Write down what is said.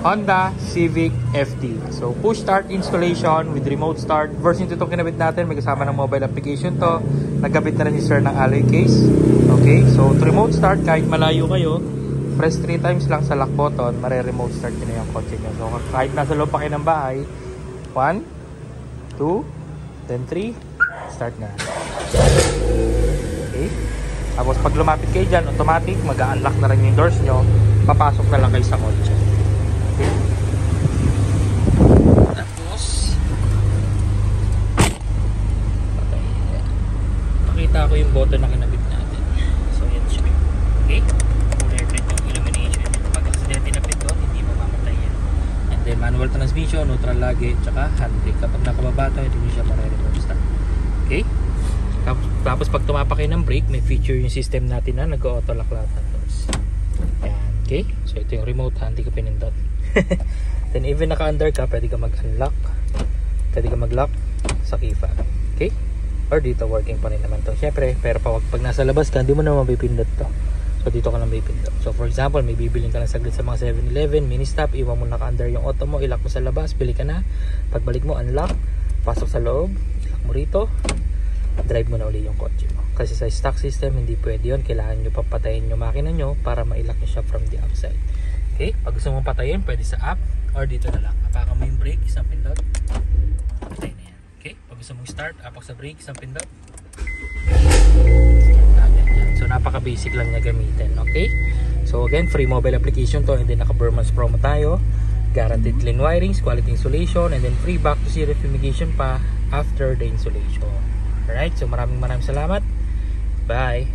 Honda Civic FT. So push start installation with remote start. Version 2 itong kinabit natin. May kasama ng mobile application to. Nagkabit na rin si sir ng alloy case. Okay, so to remote start, kahit malayo kayo, press 3 times lang sa lock button, mare-remote start nyo na yung kotse nyo. So kahit nasa loob pa kayo ng bahay, 1, 2, then 3, start na. Okay, tapos pag lumapit kayo dyan, automatic mag-unlock na rin yung doors nyo, papasok na lang kayo sa kotse. Okay. Tapos pakita ko yung button na kinabit natin. So yan siya. Okay, full airplane yung illumination. Pag accident tinapit doon, hindi mamamatay yan. And then manual transmission, neutral lagi, tsaka handbrake. Kapag nakababa ito, hindi nyo siya mare-remote start. Okay, tapos pag tumapak kayo ng brake, may feature yung system natin na nag-auto lock lahat ng doors. Yan. Okay, so ito yung remote, hindi ko pinindot. Then even naka-under ka, pwede ka mag-unlock, pwede ka mag-lock sa key fob. Okay, or dito working pa rin naman to. Syempre, pero pag nasa labas ka, hindi mo na mapipindot to. So dito ka lang mapipindot. So for example, may bibiling ka lang saglit sa mga 7-Eleven, mini stop, iwan mo naka-under yung auto mo, ilock mo sa labas, bili ka na. Pagbalik mo, unlock, pasok sa loob, ilock mo rito, drive mo na uli yung kotse mo. Kasi sa stock system, hindi pwede yun. Kailangan nyo papatayin yung makina nyo para ma-lock nyo siya from the outside. Okay, pag gusto mong patayin, pwede sa app or dito na lang. Apakan mo yung brake, isang pindot, patay na yan. Okay, pag gusto mong start, apak sa brake, isang pindot. So napaka basic lang niya gamitin. Okay, so again, free mobile application to, and then naka Burman's promo tayo, guaranteed clean wirings, quality insulation, and then free back to zero fumigation pa after the insulation. Alright, so maraming salamat. Bye.